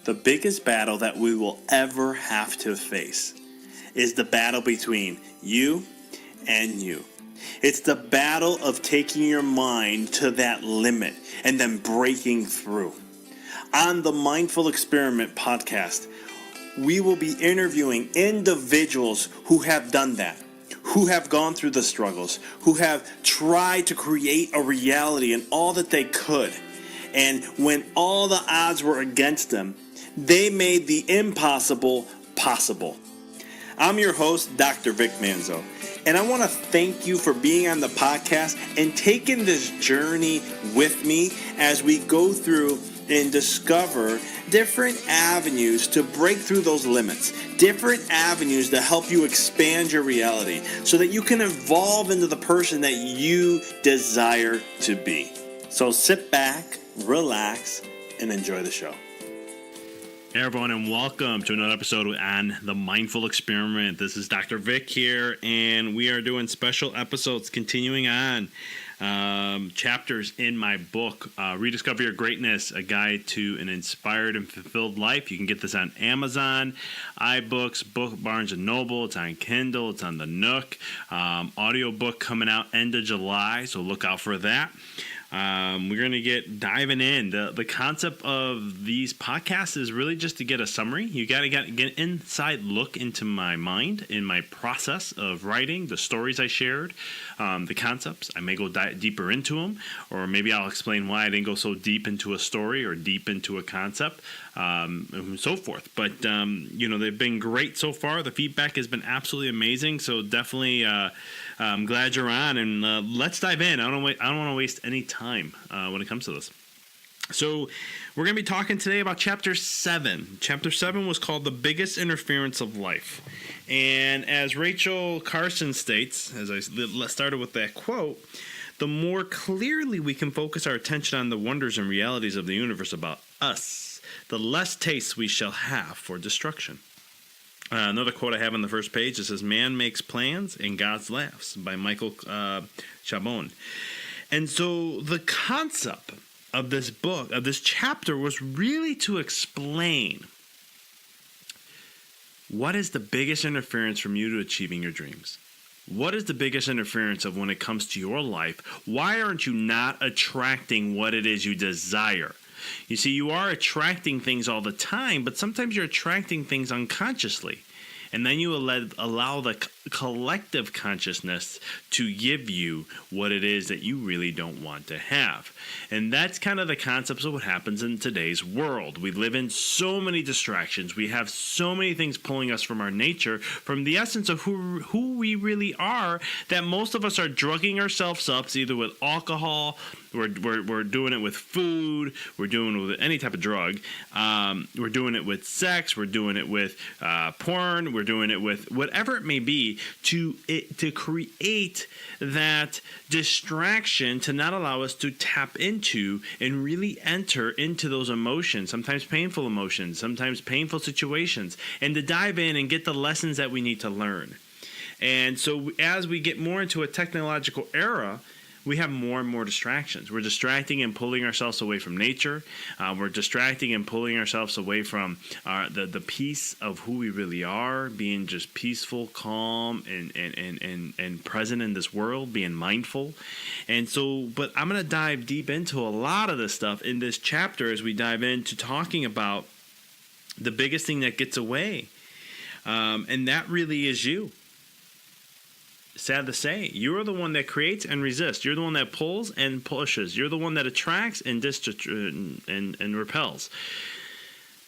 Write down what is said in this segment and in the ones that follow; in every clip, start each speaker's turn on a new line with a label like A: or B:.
A: The biggest battle that we will ever have to face is the battle between you and you. It's the battle of taking your mind to that limit and then breaking through. On the Mindful Experiment podcast, we will be interviewing individuals who have done that, who have gone through the struggles, who have tried to create a reality in all that they could. And when all the odds were against them, they made the impossible possible. I'm your host, Dr. Vic Manzo, and I want to thank you for being on the podcast and taking this journey with me as we go through and discover different avenues to break through those limits, different avenues to help you expand your reality so that you can evolve into the person that you desire to be. So sit back, relax, and enjoy the show. Hey everyone, and welcome to another episode on the Mindful Experiment. This is Dr. Vic here, and we are doing special episodes continuing on chapters in my book, Rediscover Your Greatness, a guide to an inspired and fulfilled life. You can get this on Amazon, iBooks, Barnes & Noble. It's on Kindle. It's on the Nook. Audiobook coming out end of July, so look out for that. We're going to get diving in. The concept of these podcasts is really just to get a summary. You got to get an inside look into my mind, in my process of writing, the stories I shared, the concepts. I may go deeper into them, or maybe I'll explain why I didn't go so deep into a story or deep into a concept, and so forth. But, they've been great so far. The feedback has been absolutely amazing. So definitely, I'm glad you're on, and let's dive in. I don't want to waste any time when it comes to this. So we're going to be talking today about Chapter 7. Chapter 7 was called The Biggest Interference of Life. And as Rachel Carson states, as I started with that quote, the more clearly we can focus our attention on the wonders and realities of the universe about us, the less taste we shall have for destruction. Another quote I have on the first page, it says, "Man makes plans and God laughs," by Michael Chabon. And so the concept of this book, of this chapter, was really to explain what is the biggest interference from you to achieving your dreams. What is the biggest interference of when it comes to your life? Why aren't you not attracting what it is you desire? You see, you are attracting things all the time, but sometimes you're attracting things unconsciously. And then you allow the collective consciousness to give you what it is that you really don't want to have. And that's kind of the concepts of what happens in today's world. We live in so many distractions. We have so many things pulling us from our nature, from the essence of who we really are, that most of us are drugging ourselves up, either with alcohol, we're doing it with food, we're doing it with any type of drug, we're doing it with sex, we're doing it with porn, we're doing it with whatever it may be, to create that distraction to not allow us to tap into and really enter into those emotions, sometimes painful emotions, sometimes painful situations, and to dive in and get the lessons that we need to learn. And so as we get more into a technological era, we have more and more distractions. We're distracting and pulling ourselves away from nature. We're distracting and pulling ourselves away from the peace of who we really are, being just peaceful, calm, and present in this world, being mindful. And so, but I'm going to dive deep into a lot of this stuff in this chapter as we dive into talking about the biggest thing that gets away. And that really is you. Sad to say, you're the one that creates and resists. You're the one that pulls and pushes. You're the one that attracts and repels.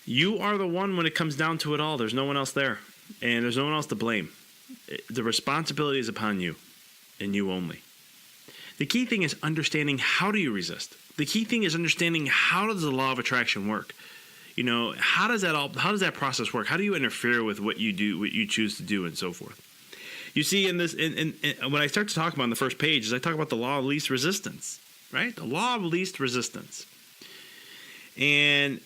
A: You are the one when it comes down to it all. There's no one else there, and there's no one else to blame. The responsibility is upon you, and you only. The key thing is understanding, how do you resist? The key thing is understanding, how does the law of attraction work? You know, how does that process work? How do you interfere with what you do, what you choose to do, and so forth? You see, in when I start to talk about on the first page, is I talk about the law of least resistance, right? The law of least resistance. And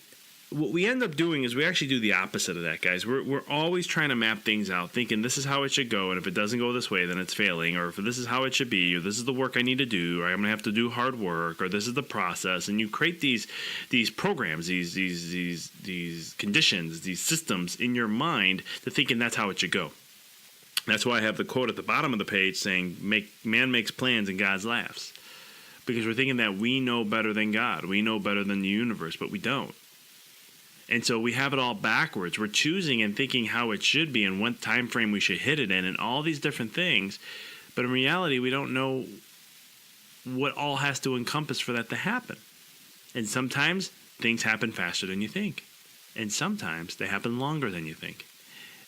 B: what we end up doing is we actually do the opposite of that, guys. We're always trying to map things out, thinking this is how it should go, and if it doesn't go this way, then it's failing, or if this is how it should be, or this is the work I need to do, or I'm going to have to do hard work, or this is the process. And you create these programs, these conditions, these systems in your mind to thinking that's how it should go. That's why I have the quote at the bottom of the page saying, man makes plans and God laughs. Because we're thinking that we know better than God. We know better than the universe, but we don't. And so we have it all backwards. We're choosing and thinking how it should be and what time frame we should hit it in and all these different things. But in reality, we don't know what all has to encompass for that to happen. And sometimes things happen faster than you think. And sometimes they happen longer than you think.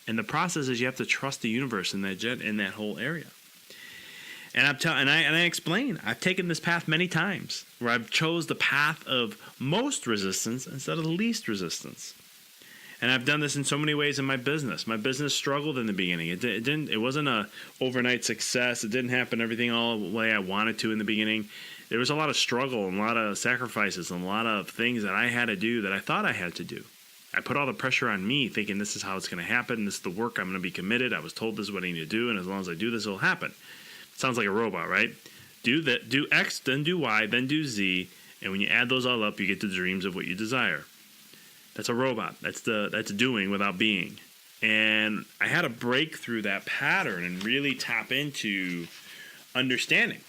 B: And the process is you have to trust the universe in that whole area. And I explain, I've taken this path many times where I've chose the path of most resistance instead of the least resistance. And I've done this in so many ways in my business. My business struggled in the beginning. It wasn't a overnight success. It didn't happen everything all the way I wanted to in the beginning. There was a lot of struggle and a lot of sacrifices and a lot of things that I had to do that I thought I had to do. I put all the pressure on me thinking this is how it's going to happen. This is the work I'm going to be committed. I was told this is what I need to do. And as long as I do this, it'll happen. Sounds like a robot, right? Do X, then do Y, then do Z, and when you add those all up, you get the dreams of what you desire. That's a robot. That's doing without being. And I had to break through that pattern and really tap into understanding.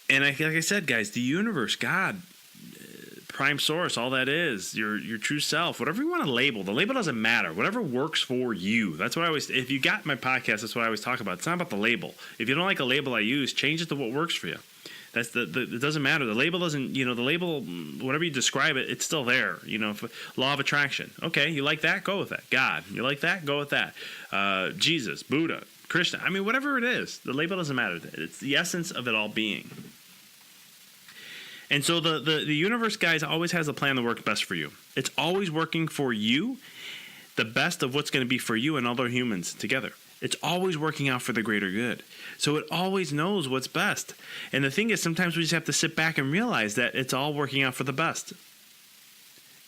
B: And like I said, guys, the universe, God, prime source, all that is, your true self, whatever you want to label. The label doesn't matter. Whatever works for you. That's what I always, if you got my podcast, that's what I always talk about. It's not about the label. If you don't like a label I use, change it to what works for you. That's it doesn't matter. The label doesn't, the label, whatever you describe it, it's still there. Law of attraction. Okay, you like that? Go with that. God. You like that? Go with that. Jesus, Buddha, Krishna. I mean, whatever it is, the label doesn't matter. It's the essence of it all being. And so the universe, guys, always has a plan that works best for you. It's always working for you, the best of what's going to be for you and other humans together. It's always working out for the greater good. So it always knows what's best. And the thing is, sometimes we just have to sit back and realize that it's all working out for the best.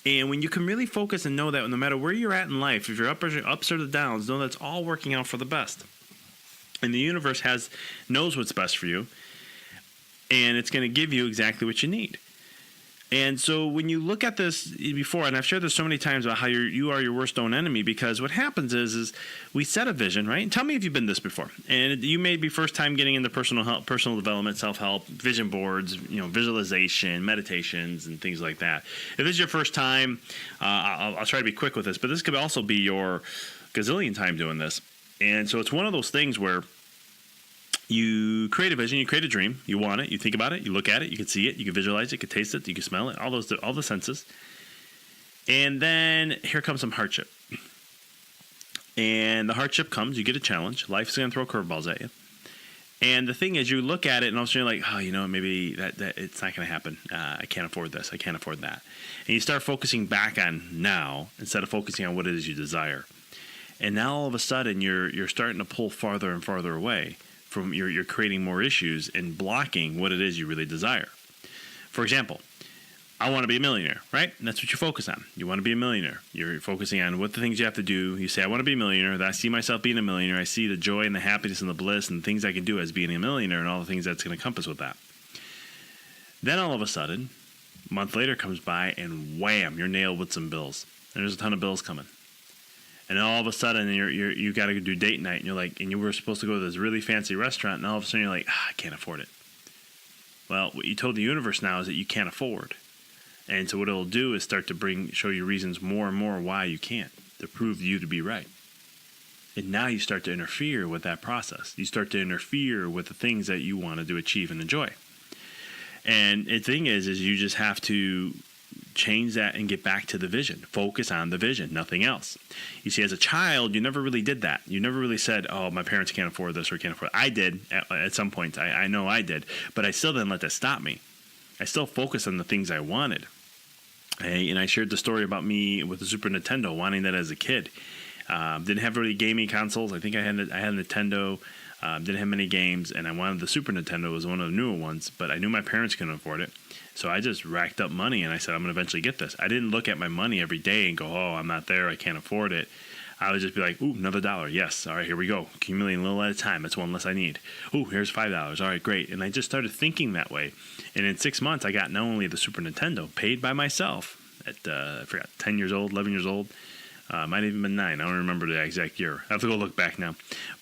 B: And when you can really focus and know that no matter where you're at in life, if you're ups or the downs, know that it's all working out for the best. And the universe knows what's best for you. And it's going to give you exactly what you need. And so when you look at this before, and I've shared this so many times about how you are your worst own enemy, because what happens is we set a vision, right? And tell me if you've been this before. And you may be first time getting into personal development, self-help, vision boards, visualization, meditations, and things like that. If this is your first time, I'll try to be quick with this, but this could also be your gazillion time doing this. And so it's one of those things where you create a vision, you create a dream, you want it, you think about it, you look at it, you can see it, you can visualize it, you can taste it, you can smell it, all the senses. And then here comes some hardship. And the hardship comes, you get a challenge, life's going to throw curveballs at you. And the thing is, you look at it and all of a sudden you're like, maybe that it's not going to happen. I can't afford this, I can't afford that. And you start focusing back on now instead of focusing on what it is you desire. And now all of a sudden you're starting to pull farther and farther away. You're creating more issues and blocking what it is you really desire. For example, I want to be a millionaire, right? And that's what you focus on. You want to be a millionaire. You're focusing on what the things you have to do. You say, I want to be a millionaire. I see myself being a millionaire. I see the joy and the happiness and the bliss and the things I can do as being a millionaire and all the things that's going to encompass with that. Then all of a sudden, a month later comes by and wham, you're nailed with some bills. And there's a ton of bills coming. And then all of a sudden, you got to do date night, and you were supposed to go to this really fancy restaurant, and all of a sudden you're like, I can't afford it. Well, what you told the universe now is that you can't afford. And so what it'll do is start to show you reasons more and more why you can't, to prove you to be right. And now you start to interfere with that process. You start to interfere with the things that you wanted to achieve and enjoy. And the thing is you just have to change that and get back to the vision. Focus on the vision, nothing else. You see, as a child, you never really did that. You never really said, oh, my parents can't afford this or can't afford it. I did at some point. I know I did. But I still didn't let that stop me. I still focused on the things I wanted. And I shared the story about me with the Super Nintendo, wanting that as a kid. Didn't have really gaming consoles. I think I had a Nintendo. Didn't have many games, and I wanted the Super Nintendo. It was one of the newer ones, but I knew my parents couldn't afford it. So I just racked up money, and I said, I'm going to eventually get this. I didn't look at my money every day and go, oh, I'm not there, I can't afford it. I would just be like, ooh, another $1. Yes. All right, here we go. Accumulating a little at a time. That's one less I need. Ooh, here's $5. All right, great. And I just started thinking that way. And in 6 months, I got not only the Super Nintendo paid by myself at, I forgot, 10 years old, 11 years old. Might have even been 9. I don't remember the exact year. I have to go look back now.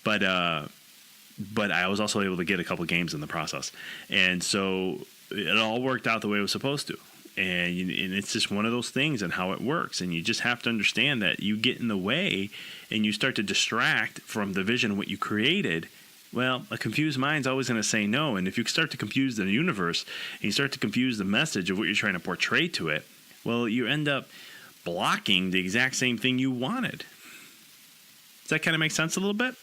B: But I was also able to get a couple games in the process. And so it all worked out the way it was supposed to. And it's just one of those things and how it works. And you just have to understand that you get in the way and you start to distract from the vision of what you created. Well, a confused mind's always going to say no. And if you start to confuse the universe and you start to confuse the message of what you're trying to portray to it, well, you end up blocking the exact same thing you wanted. Does that kind of make sense a little bit?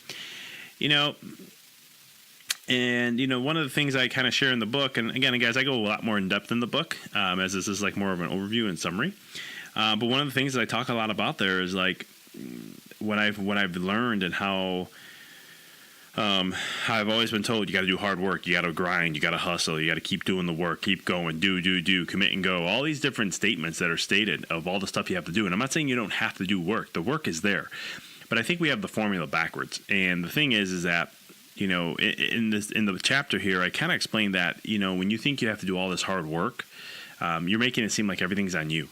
B: And, one of the things I kind of share in the book, and again, guys, I go a lot more in depth in the book, as this is like more of an overview and summary. But one of the things that I talk a lot about there is like what I've learned and how I've always been told you got to do hard work, you got to grind, you got to hustle, you got to keep doing the work, keep going, do, commit and go. All these different statements that are stated of all the stuff you have to do. And I'm not saying you don't have to do work. The work is there. But I think we have the formula backwards. And the thing is that in the chapter here, I kind of explained that, when you think you have to do all this hard work, you're making it seem like everything's on you.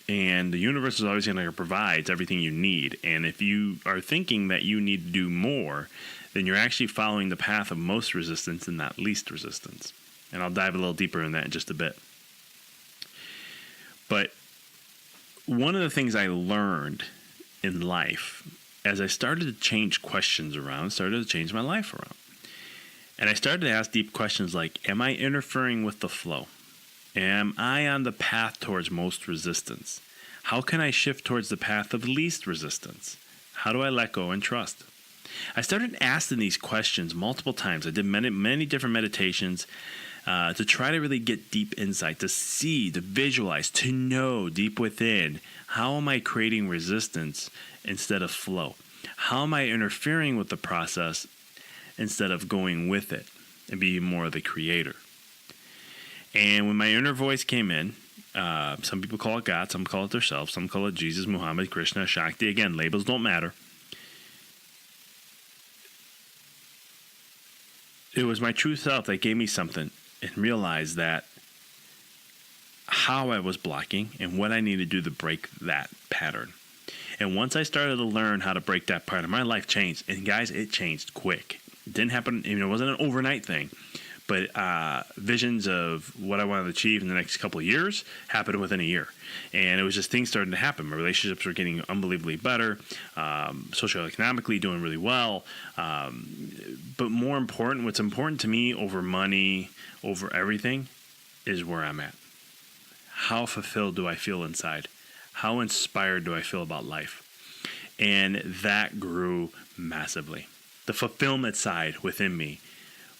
B: And the universe is always going to provide everything you need. And if you are thinking that you need to do more, then you're actually following the path of most resistance and not least resistance. And I'll dive a little deeper in that in just a bit. But one of the things I learned in life, as I started to change questions around, started to change my life around. And I started to ask deep questions like, am I interfering with the flow? Am I on the path towards most resistance? How can I shift towards the path of least resistance? How do I let go and trust? I started asking these questions multiple times. I did many different meditations to try to really get deep insight, to see, to visualize, to know deep within, how am I creating resistance instead of flow? How am I interfering with the process instead of going with it and being more of the creator? And when my inner voice came in, some people call it God, some call it themselves, some call it Jesus, Muhammad, Krishna, Shakti. Again, labels don't matter. It was my true self that gave me something and realized that how I was blocking and what I needed to do to break that pattern. And once I started to learn how to break that pattern, my life changed. And guys, it changed quick. It didn't happen, it wasn't an overnight thing. But visions of what I wanted to achieve in the next couple of years happened within a year. And it was just things starting to happen. My relationships were getting unbelievably better, socioeconomically doing really well. But more important, what's important to me over money, over everything, is where I'm at. How fulfilled do I feel inside? How inspired do I feel about life? And that grew massively. The fulfillment side within me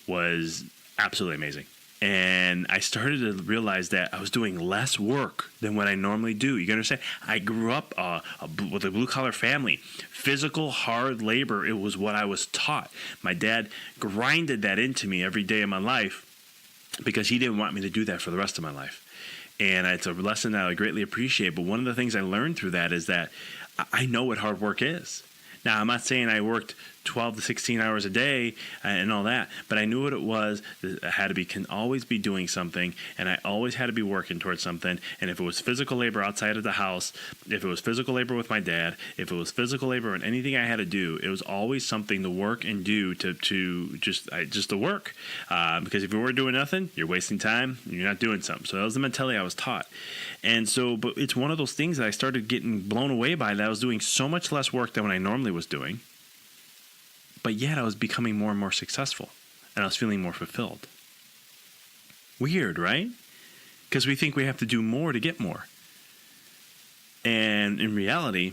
B: was absolutely amazing. And I started to realize that I was doing less work than what I normally do. You can understand? I grew up with a blue-collar family. Physical, hard labor, it was what I was taught. My dad grinded that into me every day of my life because he didn't want me to do that for the rest of my life. And it's a lesson that I greatly appreciate. But one of the things I learned through that is that I know what hard work is. Now, I'm not saying I worked 12 to 16 hours a day and all that, but I knew what it was. I had to be, can always be doing something, and I always had to be working towards something. And if it was physical labor outside of the house, if it was physical labor with my dad, if it was physical labor and anything I had to do, it was always something to work and do to to work. Because if you weren't doing nothing, you're wasting time, you're not doing something. So that was the mentality I was taught. And so, but it's one of those things that I started getting blown away by, that I was doing so much less work than what I normally was doing. But yet I was becoming more and more successful, and I was feeling more fulfilled. Weird, right? Because we think we have to do more to get more. And in reality,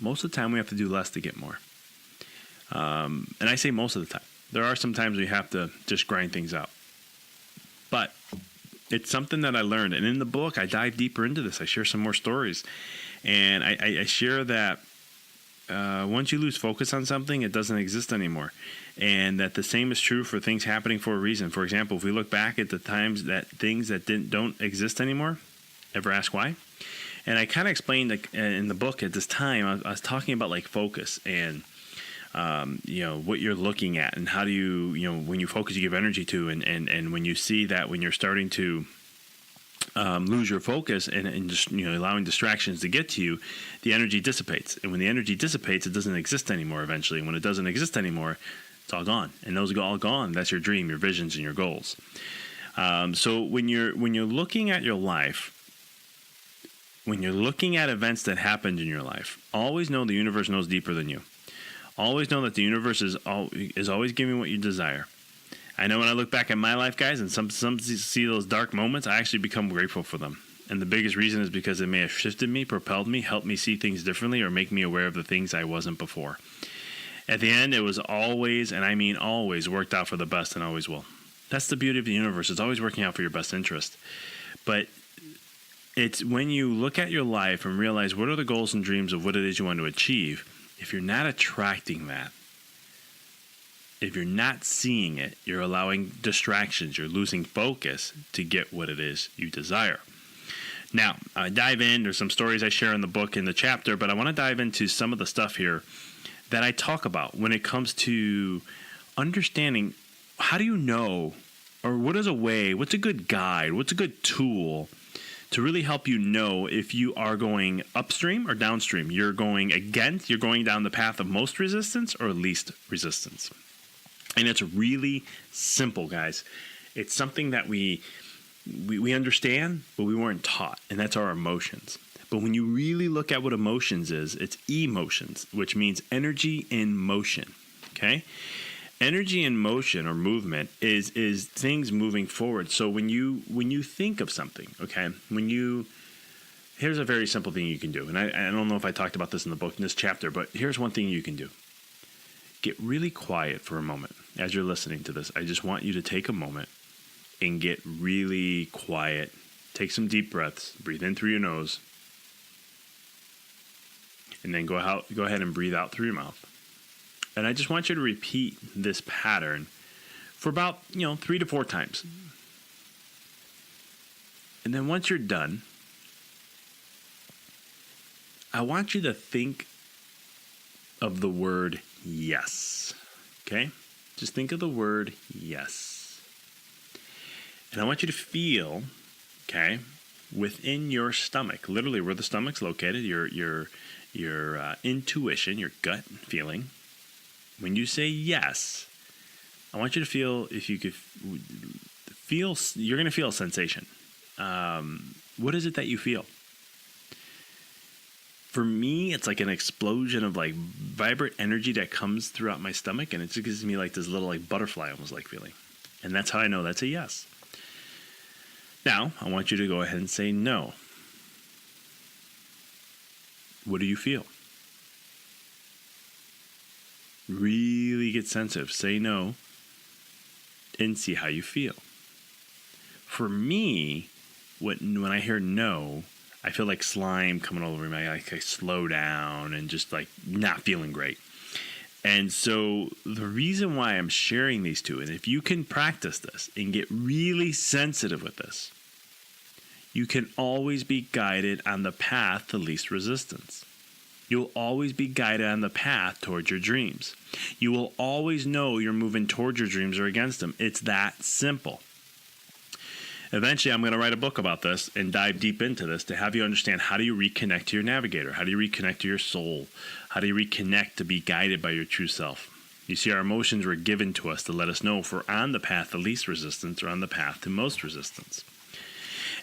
B: most of the time we have to do less to get more. And I say most of the time. There are some times we have to just grind things out. But it's something that I learned. And in the book, I dive deeper into this. I share some more stories. And I share that once you lose focus on something, it doesn't exist anymore. And that the same is true for things happening for a reason. For example, if we look back at the times that things that don't exist anymore, ever ask why? And I kind of explained in the book at this time, I was talking about like focus and, what you're looking at and how do you, when you focus, you give energy to, and when you see that when you're starting to lose your focus and just allowing distractions to get to you, the energy dissipates. And when the energy dissipates, it doesn't exist anymore eventually. And when it doesn't exist anymore, it's all gone. And those are all gone. That's your dream, your visions, and your goals. So when you're looking at your life, when you're looking at events that happened in your life, always know the universe knows deeper than you. Always know that the universe is always giving what you desire. I know when I look back at my life, guys, and some see those dark moments, I actually become grateful for them. And the biggest reason is because it may have shifted me, propelled me, helped me see things differently, or make me aware of the things I wasn't before. At the end, it was always, and I mean always, worked out for the best and always will. That's the beauty of the universe. It's always working out for your best interest. But it's when you look at your life and realize what are the goals and dreams of what it is you want to achieve, if you're not attracting that, if you're not seeing it, you're allowing distractions, you're losing focus to get what it is you desire. Now, I dive in. There's some stories I share in the book in the chapter, but I want to dive into some of the stuff here that I talk about when it comes to understanding how do you know, or what is a way, what's a good guide, what's a good tool to really help you know if you are going upstream or downstream. You're going down the path of most resistance or least resistance. And it's really simple, guys. It's something that we understand, but we weren't taught, and that's our emotions. But when you really look at what emotions is, it's emotions, which means energy in motion, okay? Energy in motion or movement is things moving forward. So when you think of something, okay, here's a very simple thing you can do. And I don't know if I talked about this in the book in this chapter, but here's one thing you can do. Get really quiet for a moment as you're listening to this. I just want you to take a moment and get really quiet. Take some deep breaths. Breathe in through your nose. And then go ahead and breathe out through your mouth. And I just want you to repeat this pattern for about, 3 to 4 times. And then once you're done, I want you to think of the word yes. Okay? Just think of the word yes. And I want you to feel, okay, within your stomach, literally where the stomach's located, your intuition, your gut feeling. When you say yes, I want you to feel, if you could feel, you're going to feel a sensation. What is it that you feel? For me, it's like an explosion of like vibrant energy that comes throughout my stomach, and it just gives me like this little like butterfly almost like feeling. And that's how I know that's a yes. Now, I want you to go ahead and say no. What do you feel? Really get sensitive. Say no and see how you feel. For me, when I hear no, I feel like slime coming all over me. I slow down and just like not feeling great. And so the reason why I'm sharing these two, and if you can practice this and get really sensitive with this, you can always be guided on the path to least resistance. You'll always be guided on the path towards your dreams. You will always know you're moving towards your dreams or against them. It's that simple. Eventually, I'm going to write a book about this and dive deep into this to have you understand how do you reconnect to your navigator? How do you reconnect to your soul? How do you reconnect to be guided by your true self? You see, our emotions were given to us to let us know if we're on the path to least resistance or on the path to most resistance.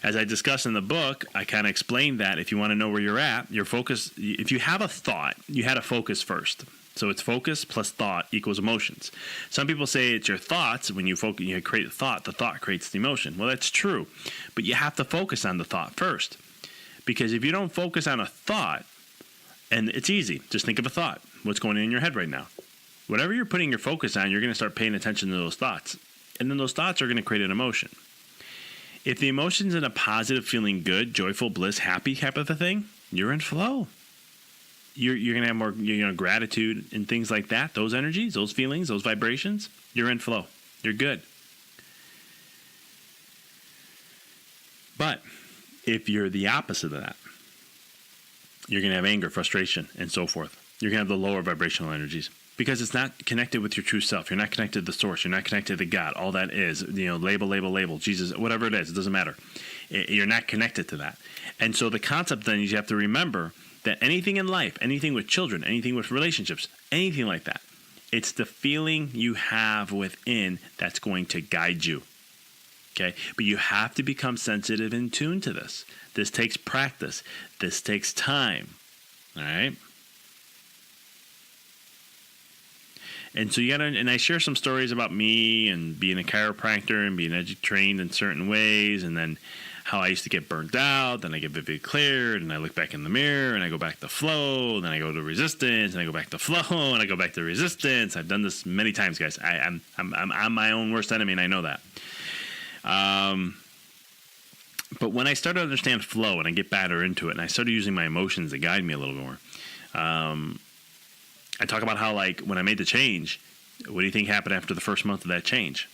B: As I discuss in the book, I kind of explain that if you want to know where you're at, your focus, if you have a thought, you had to focus first. So it's focus plus thought equals emotions. Some people say it's your thoughts. When you focus, you create a thought, the thought creates the emotion. Well, that's true. But you have to focus on the thought first. Because if you don't focus on a thought, and it's easy, just think of a thought. What's going on in your head right now? Whatever you're putting your focus on, you're going to start paying attention to those thoughts. And then those thoughts are going to create an emotion. If the emotion's in a positive, feeling good, joyful, bliss, happy type of a thing, you're in flow. you're going to have more gratitude and things like that. Those energies, those feelings, those vibrations, you're in flow. You're good. But if you're the opposite of that, you're going to have anger, frustration, and so forth. You're going to have the lower vibrational energies because it's not connected with your true self. You're not connected to the source. You're not connected to God. All that is, label, Jesus, whatever it is, it doesn't matter. You're not connected to that. And so the concept then is you have to remember that anything in life, anything with children, anything with relationships, anything like that, it's the feeling you have within that's going to guide you. Okay? But you have to become sensitive and tuned to this. This takes practice. This takes time. All right? And so you gotta, and I share some stories about me and being a chiropractor and being trained in certain ways, and then how I used to get burnt out, then I get vivid cleared, and I look back in the mirror, and I go back to flow, and then I go to resistance, and I go back to flow, and I go back to resistance. I've done this many times, guys. I'm my own worst enemy, and I know that. But when I started to understand flow and I get better into it, and I started using my emotions to guide me a little more, I talk about how, like, when I made the change, what do you think happened after the first month of that change?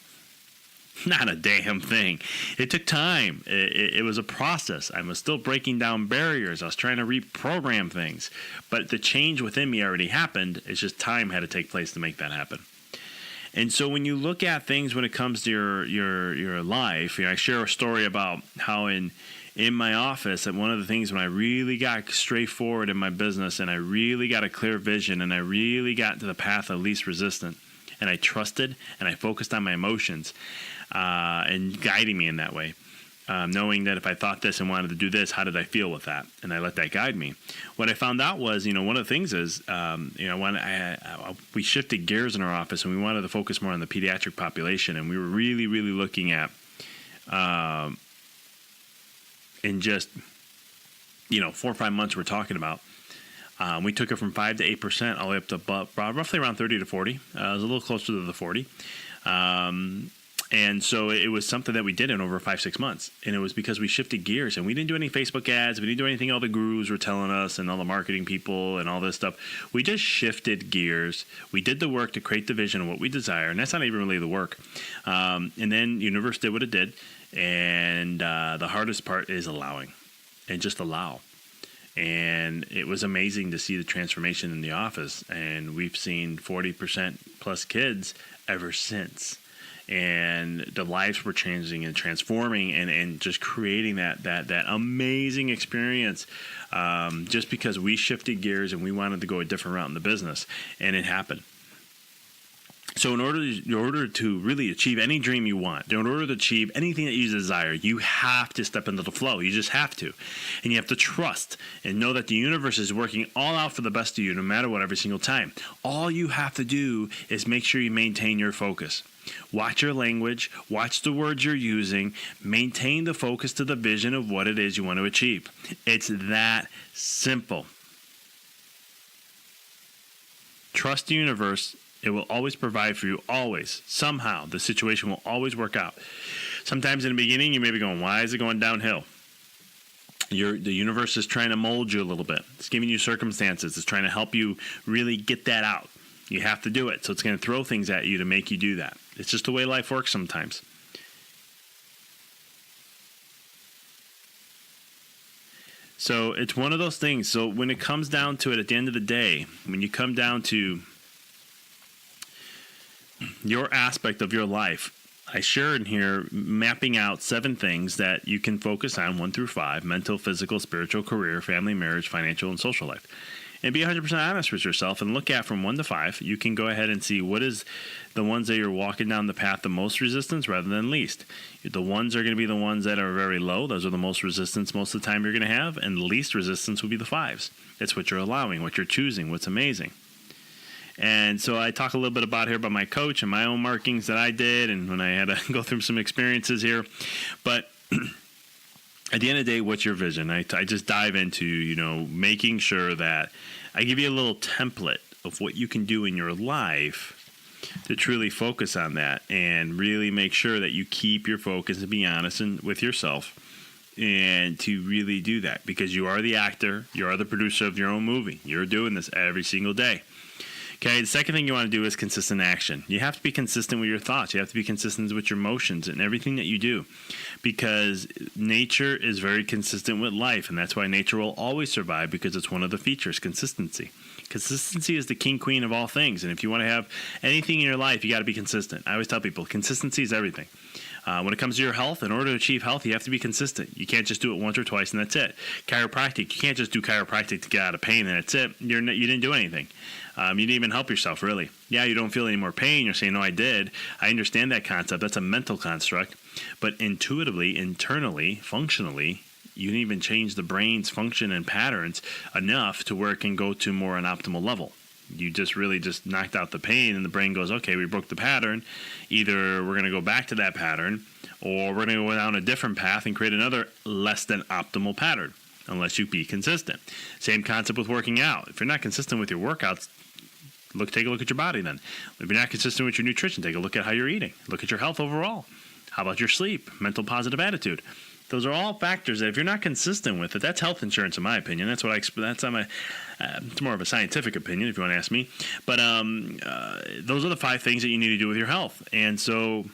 B: Not a damn thing. It took time. It was a process. I was still breaking down barriers. I was trying to reprogram things. But the change within me already happened. It's just time had to take place to make that happen. And so when you look at things when it comes to your life, I share a story about how in my office, and one of the things when I really got straightforward in my business and I really got a clear vision and I really got to the path of least resistance and I trusted and I focused on my emotions and guiding me in that way, knowing that if I thought this and wanted to do this, how did I feel with that? And I let that guide me. What I found out was, one of the things is, when we shifted gears in our office and we wanted to focus more on the pediatric population, and we were really, really looking at in just 4 or 5 months we're talking about, we took it from 5 to 8% all the way up to roughly around 30 to 40. It was a little closer to the 40. And so it was something that we did in over 5-6 months. And it was because we shifted gears and we didn't do any Facebook ads. We didn't do anything all the gurus were telling us and all the marketing people and all this stuff. We just shifted gears. We did the work to create the vision of what we desire. And that's not even really the work. And then universe did what it did. And the hardest part is allowing, and just allow. And it was amazing to see the transformation in the office. And we've seen 40% plus kids ever since. And the lives were changing and transforming and just creating that amazing experience just because we shifted gears and we wanted to go a different route in the business. And it happened. So in order to really achieve any dream you want, in order to achieve anything that you desire, you have to step into the flow. You just have to. And you have to trust and know that the universe is working all out for the best of you no matter what every single time. All you have to do is make sure you maintain your focus. Watch your language, watch the words you're using, maintain the focus to the vision of what it is you want to achieve. It's that simple. Trust the universe. It will always provide for you, always. Somehow, the situation will always work out. Sometimes in the beginning, you may be going, why is it going downhill? The universe is trying to mold you a little bit. It's giving you circumstances. It's trying to help you really get that out. You have to do it. So it's going to throw things at you to make you do that. It's just the way life works sometimes. So it's one of those things. So when it comes down to it, at the end of the day, when you come down to your aspect of your life, I share in here mapping out 7 things that you can focus on, 1 through 5, mental, physical, spiritual, career, family, marriage, financial, and social life. And be 100% honest with yourself and look at from 1 to 5. You can go ahead and see what is the ones that you're walking down the path of most resistance rather than least. The ones are going to be the ones that are very low. Those are the most resistance most of the time you're going to have. And the least resistance will be the 5s. It's what you're allowing, what you're choosing, what's amazing. And so I talk a little bit about here about my coach and my own markings that I did and when I had to go through some experiences here. But at the end of the day, what's your vision? I just dive into, making sure that I give you a little template of what you can do in your life to truly focus on that and really make sure that you keep your focus and be honest with yourself and to really do that, because you are the actor, you are the producer of your own movie. You're doing this every single day. Okay, the second thing you want to do is consistent action. You have to be consistent with your thoughts. You have to be consistent with your emotions and everything that you do, because nature is very consistent with life, and that's why nature will always survive, because it's one of the features, consistency. Consistency is the king, queen of all things, and if you want to have anything in your life, you got to be consistent. I always tell people, consistency is everything. When it comes to your health, in order to achieve health, you have to be consistent. You can't just do it once or twice and that's it. Chiropractic, you can't just do chiropractic to get out of pain and that's it. You didn't do anything. You didn't even help yourself, really. Yeah, you don't feel any more pain. You're saying, no, I did. I understand that concept. That's a mental construct. But intuitively, internally, functionally, you didn't even change the brain's function and patterns enough to where it can go to more an optimal level. You just really just knocked out the pain, and the brain goes, okay, we broke the pattern. Either we're going to go back to that pattern, or we're going to go down a different path and create another less than optimal pattern, unless you be consistent. Same concept with working out. If you're not consistent with your workouts, take a look at your body then. If you're not consistent with your nutrition, take a look at how you're eating. Look at your health overall. How about your sleep, mental positive attitude? Those are all factors that if you're not consistent with it, that's health insurance in my opinion. That's what it's more of a scientific opinion if you want to ask me. But those are the 5 things that you need to do with your health. And so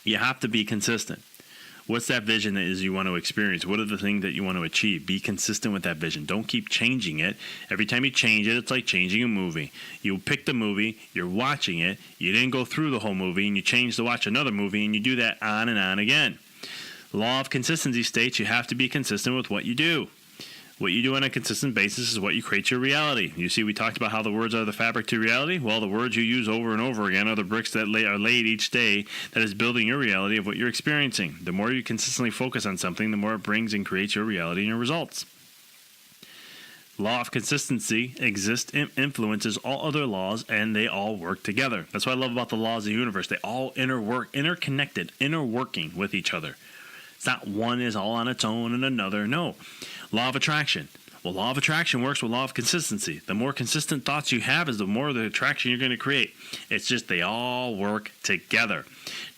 B: you have to be consistent. What's that vision that is you want to experience? What are the things that you want to achieve? Be consistent with that vision. Don't keep changing it. Every time you change it, it's like changing a movie. You pick the movie, you're watching it, you didn't go through the whole movie, and you change to watch another movie, and you do that on and on again. Law of consistency states you have to be consistent with what you do. What you do on a consistent basis is what you create your reality. You see, we talked about how the words are the fabric to reality. Well, the words you use over and over again are the bricks that are laid each day that is building your reality of what you're experiencing. The more you consistently focus on something, the more it brings and creates your reality and your results. Law of consistency exists and influences all other laws, and they all work together. That's what I love about the laws of the universe. They all interconnected, interworking with each other. It's not one is all on its own and another. No. Law of attraction. Well, law of attraction works with law of consistency. The more consistent thoughts you have is the more the attraction you're going to create. It's just they all work together.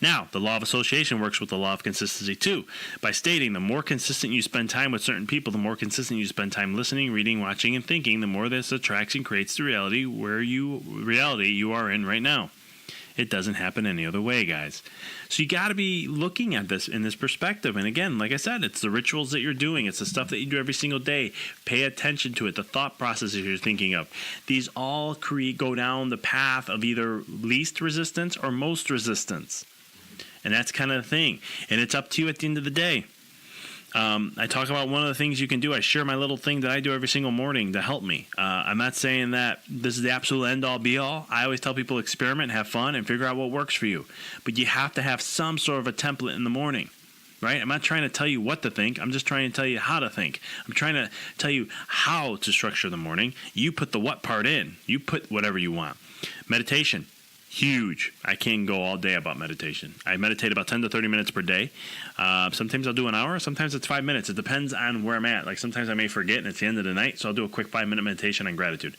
B: Now, the law of association works with the law of consistency too, by stating the more consistent you spend time with certain people, the more consistent you spend time listening, reading, watching, and thinking, the more this attracts and creates the reality you are in right now. It doesn't happen any other way, guys. So you got to be looking at this in this perspective. And again, like I said, it's the rituals that you're doing. It's the stuff that you do every single day. Pay attention to it. The thought processes you're thinking of. These all go down the path of either least resistance or most resistance. And that's kind of the thing. And it's up to you at the end of the day. I talk about one of the things you can do. I share my little thing that I do every single morning to help me. I'm not saying that this is the absolute end-all, be-all. I always tell people experiment, have fun, and figure out what works for you. But you have to have some sort of a template in the morning, right? I'm not trying to tell you what to think. I'm just trying to tell you how to think. I'm trying to tell you how to structure the morning. You put the what part in. You put whatever you want. Meditation. Huge. I can't go all day about meditation. I meditate about 10 to 30 minutes per day. Sometimes I'll do an hour. Sometimes it's 5 minutes. It depends on where I'm at. Like sometimes I may forget and it's the end of the night, so I'll do a quick 5-minute meditation on gratitude.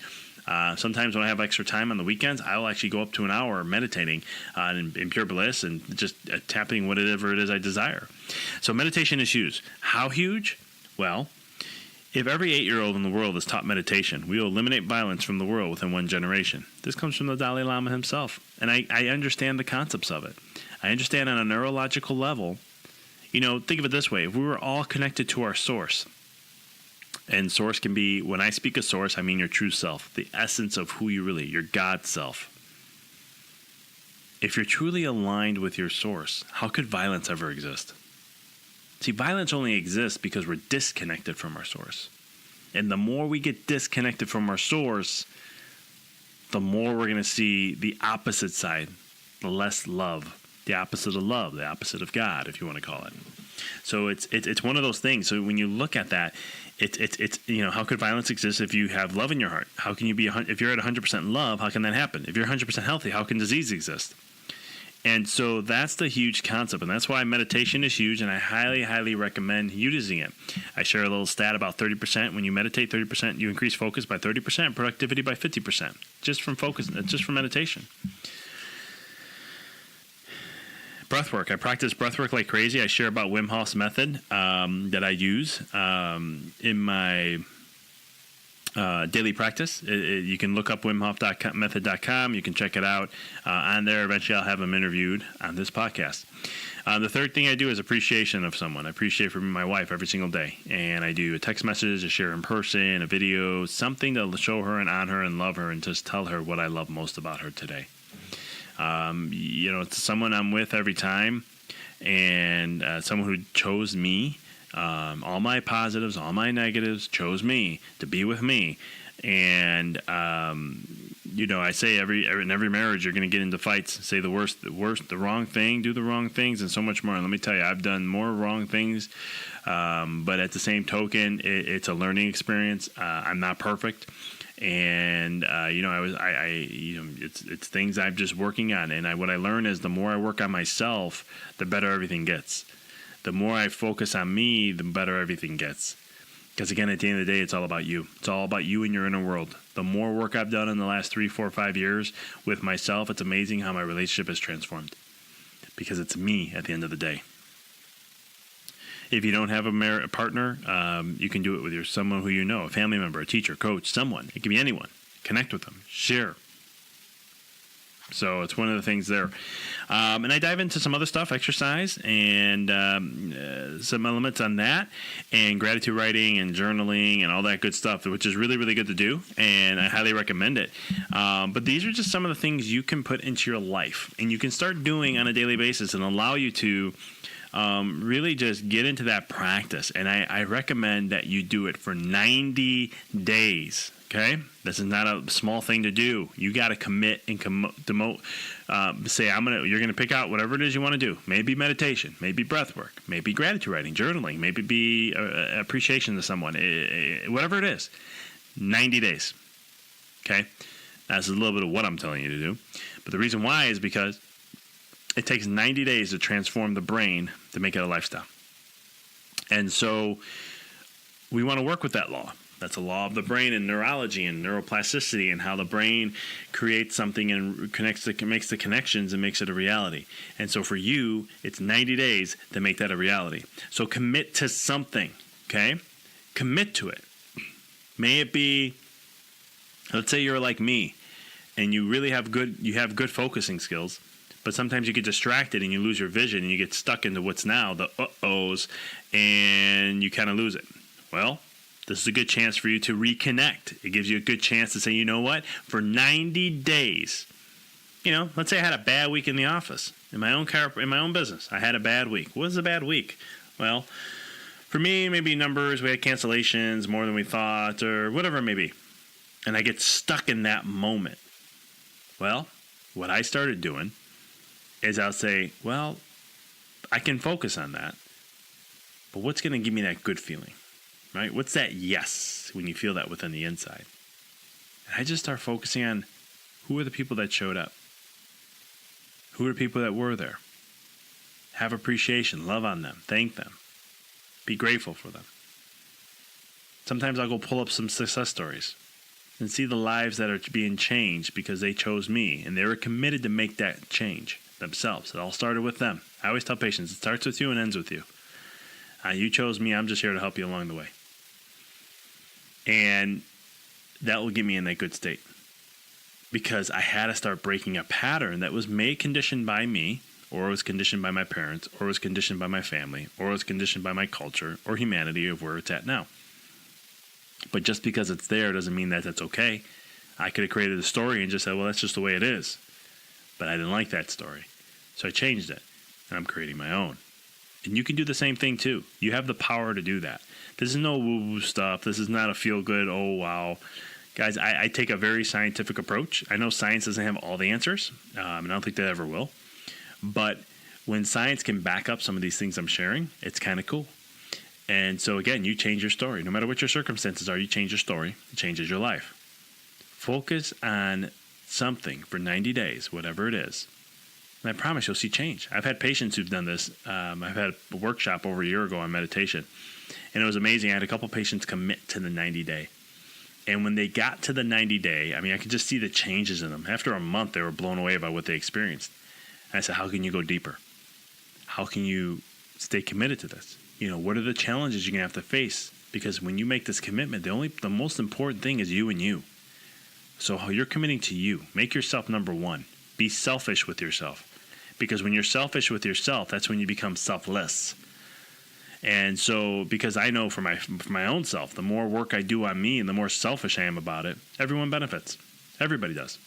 B: Sometimes when I have extra time on the weekends, I'll actually go up to an hour meditating in pure bliss and just tapping whatever it is I desire. So meditation is huge. How huge? Well, if every 8-year-old in the world is taught meditation, we will eliminate violence from the world within 1 generation. This comes from the Dalai Lama himself. And I understand the concepts of it. I understand on a neurological level. You know, think of it this way. If we were all connected to our source, and source can be, when I speak of source, I mean your true self, the essence of who you really, your God self. If you're truly aligned with your source, how could violence ever exist? See, violence only exists because we're disconnected from our source. And the more we get disconnected from our source, the more we're going to see the opposite side, the less love, the opposite of love, the opposite of God, if you want to call it. So it's one of those things. So when you look at that, it's you know, how could violence exist if you have love in your heart? How can you be if you're at 100% love? How can that happen? If you're 100% healthy, how can disease exist? And so that's the huge concept, and that's why meditation is huge, and I highly, highly recommend using it. I share a little stat about 30%. When you meditate 30%, you increase focus by 30%, productivity by 50%, just from meditation. breathwork. I practice breathwork like crazy. I share about Wim Hof's method that I use in my daily practice. You can look up wimhof.method.com. You can check it out on there. Eventually, I'll have them interviewed on this podcast. The third thing I do is appreciation of someone. I appreciate from my wife every single day. And I do a text message, a share in person, a video, something to show her and honor her and love her and just tell her what I love most about her today. It's someone I'm with every time, and someone who chose me. All my positives, all my negatives, chose me to be with me. And, I say in every marriage, you're going to get into fights, say the wrong thing, do the wrong things, and so much more. And let me tell you, I've done more wrong things. But at the same token, it's a learning experience. I'm not perfect. And, it's things I'm just working on. And what I learn is the more I work on myself, the better everything gets. The more I focus on me, the better everything gets. Because again, at the end of the day, it's all about you. It's all about you and your inner world. The more work I've done in the last 3, 4, 5 years with myself, it's amazing how my relationship has transformed. Because it's me at the end of the day. If you don't have a partner, you can do it with someone who you know, a family member, a teacher, coach, someone. It can be anyone. Connect with them. Share. So it's one of the things there. And I dive into some other stuff, exercise, and some elements on that, and gratitude writing and journaling and all that good stuff, which is really, really good to do, and I highly recommend it. But these are just some of the things you can put into your life, and you can start doing on a daily basis and allow you to really just get into that practice. And I recommend that you do it for 90 days. Okay, this is not a small thing to do. You got to commit and say you're gonna pick out whatever it is you want to do. Maybe meditation, maybe breath work, maybe gratitude writing, journaling, maybe be appreciation to someone, whatever it is. 90 days. Okay, that's a little bit of what I'm telling you to do. But the reason why is because it takes 90 days to transform the brain to make it a lifestyle. And so we want to work with that law. That's a law of the brain and neurology and neuroplasticity and how the brain creates something and makes the connections and makes it a reality. And so for you, it's 90 days to make that a reality. So commit to something, okay? Commit to it. May it be, let's say you're like me and you really have good focusing skills, but sometimes you get distracted and you lose your vision and you get stuck into what's now, the uh-ohs, and you kind of lose it. Well, this is a good chance for you to reconnect. It gives you a good chance to say, you know what? For 90 days, let's say I had a bad week in the office, in my own business. I had a bad week. What was a bad week? Well, for me, maybe numbers. We had cancellations more than we thought, or whatever it may be. And I get stuck in that moment. Well, what I started doing is I'll say, well, I can focus on that, but what's going to give me that good feeling? Right? What's that yes when you feel that within the inside? And I just start focusing on who are the people that showed up? Who are the people that were there? Have appreciation, love on them, thank them, be grateful for them. Sometimes I'll go pull up some success stories and see the lives that are being changed because they chose me and they were committed to make that change themselves. It all started with them. I always tell patients, it starts with you and ends with you. You chose me. I'm just here to help you along the way. And that will get me in that good state because I had to start breaking a pattern that was conditioned by me, or was conditioned by my parents, or was conditioned by my family, or was conditioned by my culture or humanity of where it's at now. But just because it's there doesn't mean that that's okay. I could have created a story and just said, well, that's just the way it is. But I didn't like that story. So I changed it, and I'm creating my own. And you can do the same thing too. You have the power to do that. This is no woo-woo stuff. This is not a feel-good, oh, wow. Guys, I take a very scientific approach. I know science doesn't have all the answers, and I don't think they ever will. But when science can back up some of these things I'm sharing, it's kind of cool. And so, again, you change your story. No matter what your circumstances are, you change your story. It changes your life. Focus on something for 90 days, whatever it is. And I promise you'll see change. I've had patients who've done this. I've had a workshop over a year ago on meditation. And it was amazing. I had a couple patients commit to the 90-day. And when they got to the 90-day, I could just see the changes in them. After a month, they were blown away by what they experienced. And I said, how can you go deeper? How can you stay committed to this? What are the challenges you're going to have to face? Because when you make this commitment, the most important thing is you and you. So how you're committing to you. Make yourself number one. Be selfish with yourself. Because when you're selfish with yourself, that's when you become selfless. And so, because I know for my own self, the more work I do on me and the more selfish I am about it, everyone benefits. Everybody does.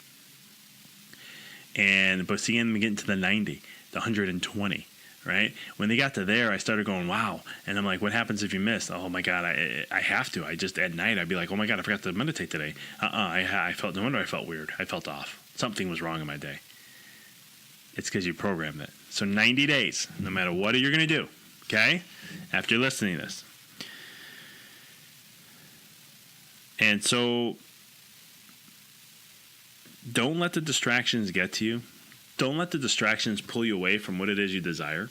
B: But see, I'm getting to the 90, the 120, right? When they got to there, I started going, wow. And I'm like, what happens if you miss? Oh my God, I have to. At night, I'd be like, oh my God, I forgot to meditate today. No wonder I felt weird. I felt off. Something was wrong in my day. It's because you programmed it. So 90 days, no matter what you're going to do, okay? After you're listening to this. And so don't let the distractions get to you. Don't let the distractions pull you away from what it is you desire.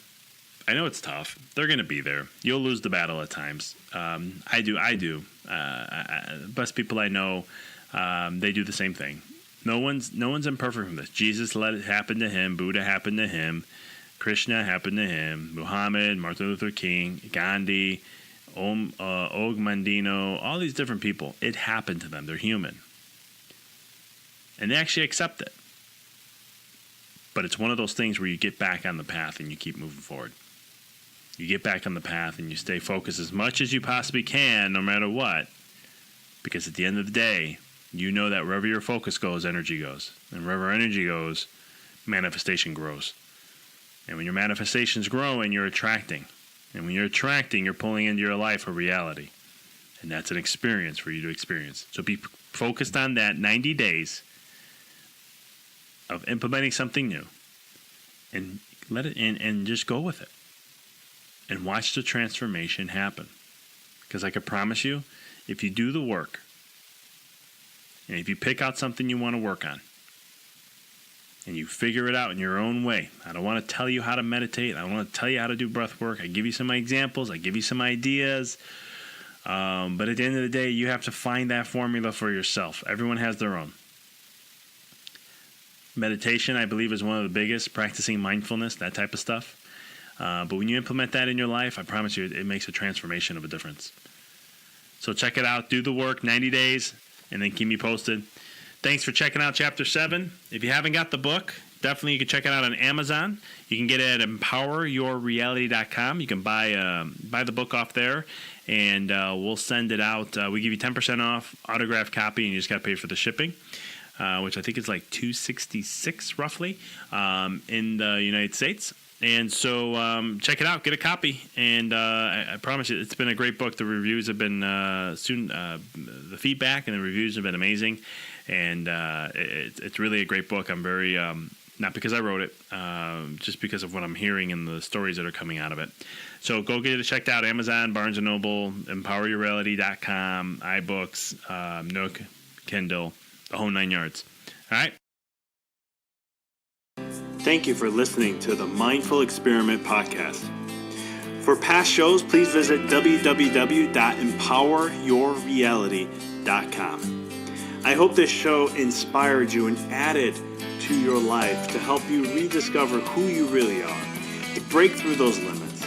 B: I know it's tough. They're going to be there. You'll lose the battle at times. I do. Best people I know, they do the same thing. No one's imperfect from this. Jesus let it happen to him. Buddha happened to him. Krishna happened to him. Muhammad, Martin Luther King, Gandhi, Og Mandino, all these different people. It happened to them. They're human. And they actually accept it. But it's one of those things where you get back on the path and you keep moving forward. You get back on the path and you stay focused as much as you possibly can, no matter what. Because at the end of the day, you know that wherever your focus goes, energy goes. And wherever energy goes, manifestation grows. And when your manifestation's growing, you're attracting. And when you're attracting, you're pulling into your life a reality. And that's an experience for you to experience. So be focused on that 90 days of implementing something new. And let it in and just go with it. And watch the transformation happen. Because I can promise you, if you do the work, and if you pick out something you want to work on, and you figure it out in your own way. I don't want to tell you how to meditate. I don't want to tell you how to do breath work. I give you some examples. I give you some ideas. But at the end of the day, you have to find that formula for yourself. Everyone has their own. Meditation, I believe, is one of the biggest. Practicing mindfulness, that type of stuff. But when you implement that in your life, I promise you, it makes a transformation of a difference. So check it out. Do the work, 90 days, and then keep me posted. Thanks for checking out Chapter 7. If you haven't got the book, definitely you can check it out on Amazon. You can get it at empoweryourreality.com. You can buy the book off there, and we'll send it out. We give you 10% off, autographed copy, and you just got to pay for the shipping, which I think is like $266 roughly in the United States. And so check it out, get a copy, and I promise you, it's been a great book. The reviews have been the feedback and the reviews have been amazing, and it's really a great book. I'm very not because I wrote it, just because of what I'm hearing and the stories that are coming out of it. So go get it checked out. Amazon, Barnes & Noble, empoweryourreality.com, iBooks, Nook, Kindle, the whole 9 yards. All right.
A: Thank you for listening to the Mindful Experiment podcast. For past shows, please visit www.empoweryourreality.com. I hope this show inspired you and added to your life to help you rediscover who you really are, to break through those limits.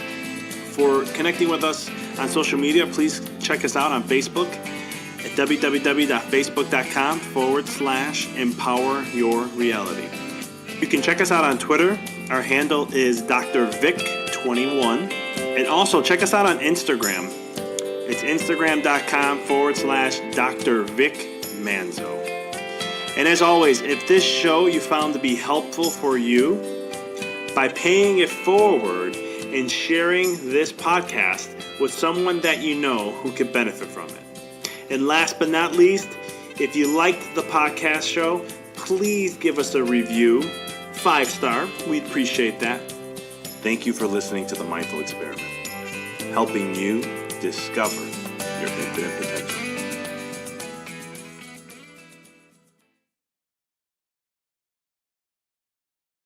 A: For connecting with us on social media, please check us out on Facebook at www.facebook.com/empoweryourreality. You can check us out on Twitter. Our handle is Dr. Vic21. And also check us out on Instagram. It's instagram.com/Dr. Vic Manzo. And as always, if this show you found to be helpful for you, by paying it forward and sharing this podcast with someone that you know who could benefit from it. And last but not least, if you liked the podcast show, please give us a review. 5-star. We'd appreciate that. Thank you for listening to the Mindful Experiment, helping you discover your infinite potential.